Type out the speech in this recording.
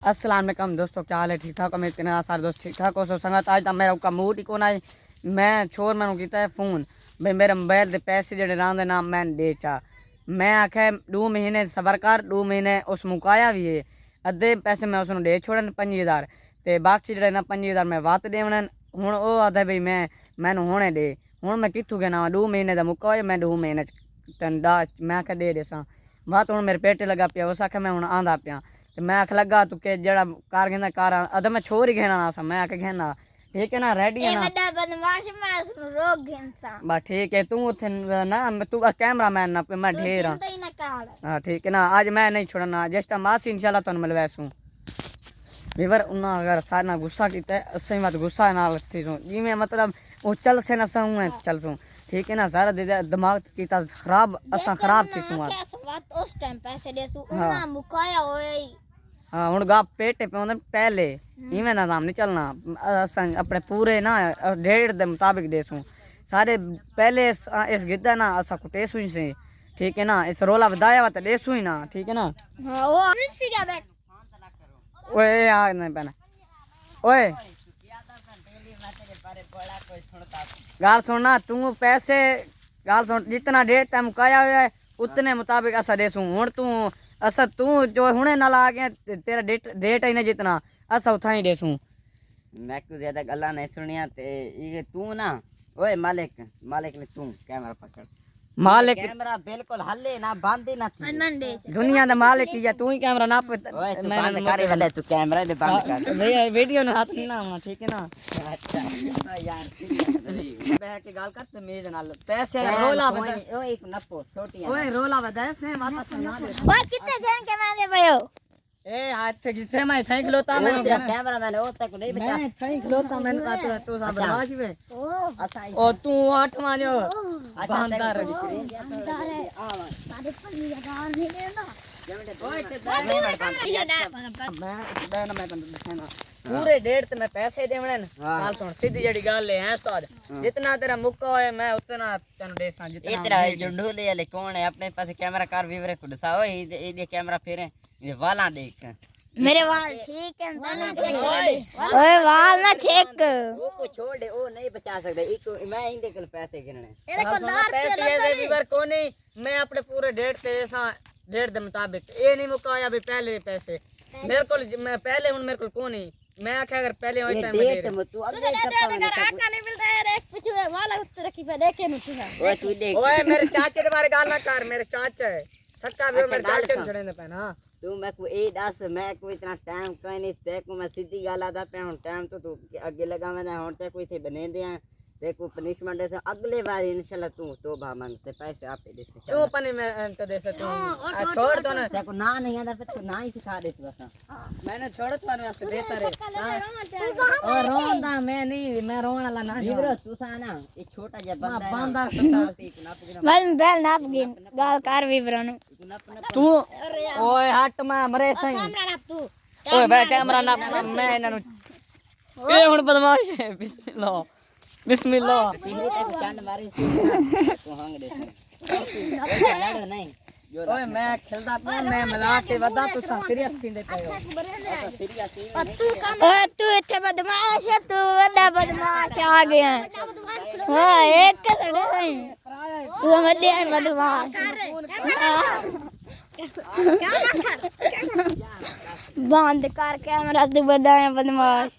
अस्सलाम वालेकुम दोस्तों, क्या हाल है? ठीक ठाक हो? मेरे इतने सारे दोस्त ठीक ठाक हो? सो संगत आज तो मेरा का मूड ही कौन आई। मैं छोर मैंने किया है फोन भाई मेरे मोबाइल के पैसे जड़े रहा ना मैं दे चा। मैं आख्या 2 महीने सबर कर, 2 महीने उस मुकाया भी है। अद्धे पैसे मैं उसने दे छोड़न 5000 तो बाकी जड़े ना 5000 मैं वात देवन। हूँ वो आदा भाई मैनू हुणे दे। हूँ मैं कितों कहना 2 महीने का मुका होया, मैं 2 महीने तेन मैं आख्या दे देसा बात। हूँ मेरे पेटे लगा पिया, उस आख्या मैं हूँ आंदा पिया। तो मैं आख लगा तू के जड़ा कार कहना कार अद मैं छोर ही घेना ना मैं आके घेना ठीक है ना रेडी है ना बस ठीक है। तू उथे ना तू कैमरा मैन ना मैं ढेर हाँ ठीक है ना। आज मैं नहीं छोड़ना जस्ट मासी इंशाल्लाह तुम मिलवैसू विवर उन्हें अगर सारे ना गुस्सा किया असं मत गुस्सा ना थी सू जिमें मतलब वो चल से ना सू चल सू ठीक है ना। सारा दिमाग किया खराब असा खराब थी सू उस टाइम पैसे दे सू उन्हें मुकाया होए। हाँ हूँ गा पेटे पे पहले इवें ना नाम नहीं चलना। अस अपने पूरे ना डेढ़ के मुताबिक देसूँ सारे पहले इस गिद्दा ना असा को टेसू ही से ठीक है ना। इस रोला बदाया हुआ तो देसू ही ना ठीक है ना। ओए आ नहीं पहना ओए गाल सुनना तू पैसे गाल सुन जितना डेढ़ टाइम मुकाया हुआ है उतने मुताबिक असा देसूँ। हूँ तू असा तू जो हुणे नाल आ गया तेरा डेट ही नहीं जितना असा उथा ही देसूँ। मैं को ज्यादा गल्ला नहीं सुनिया ते ये तू ना ओए मालिक मालिक ने तू कैमरा पकड़ मालिक कैमरा बिल्कुल हल्ले ना बंद ही ना थी दुनिया दा मालिक या तू ही कैमरा ना ओए तू बंद करे वाले तू कैमरा ने बंद कर भैया वीडियो ना हाथ ना होना ठीक है ना। अच्छा यार बह के गाल करते मेज नाल पैसे रोला बता ओए एक नपो छोटी ओए रोला बता से माता सुना दे ओए कितने घेन के मैंने भयो ए हाथ जिथे मैं थैंक लोता मैंने कैमरा मैंने ओ तक नहीं बचा मैं थैंक लोता मैंने का तू सब बदमाश वे अच्छा ओ तू हट मानियो बांदर पूरे डेढ़ ते मैं पैसे देवने गाल सुन सीधी जड़ी गाल ले हैं उस्ताद जितना तेरा मुक्का होए मैं उतना तन देसा जितना इतना ढूंढले वाले कौन है अपने पास कैमरा कार विवरे खुद सा ओए ये कैमरा फेरे ये वाला देख मेरे वाल ठीक है ओए वाल ना ठीक वो को छोड़ दे ओ नहीं बचा सकता एक मैं ही देख पैसे गिनने पैसे ऐसे विवर को नहीं मैं अपने पूरे डेढ़ तेरे सा डेढ़ के मुताबिक ये नहीं मुकाया भी पहले पैसे मेरे को मैं पहले हूं मेरे को कौन नहीं मैं आखे अगर पहले होई टाइम डेट में तू अब आटा नहीं मिलता है एक पीछे वाला उस रखी पे देखे न तू ओए तू देख ओए मेरे चाचे के बारे गाल ना कर मेरे चाचा है सक्का भी मेरे चाचे ने छड़े ने पहना तू मैं को ए दस मैं को इतना टाइम कोई नहीं ते को मैं सीधी गाल आदा पे हुन टाइम तो तू आगे लगा मैं हुन ते कोई थे बने दे ते को पनिशमेंट दे अगले बार इंशाल्लाह तू तौबा मांग से पैसे आपे दे से तू पनी में तो दे से तू छोड़ दो ना ते को ना नहीं आदा फिर तू ना ही सिखा दे तू बस मैंने छोड़ तो वास्ते बेहतर है और रोंदा मैं नहीं मैं रोने वाला ना विवरो तू सा ना एक छोटा जा बंदा है बांदा बस बेल नाप गिन गाल कार विवरण तू ओए हट मैं मरे सही ओए भाई कैमरा ना मैं इन्हां ए हुन बदमाश है बिस्मिल्लाह बिस्मिल्लाह तीसरी तक चांद मारी तू हांग दे लड़ो नहीं ओए मैं खेलदा पे मैं मजाक के वदा तू सीरियस थींदे पे हो ओए तू इथे बदमाश है तू बड़ा बदमाश आ गया हां एक कड़े नहीं तू बड़ा बदमाश बंद कर कैमरा तू बड़ा बदमाश।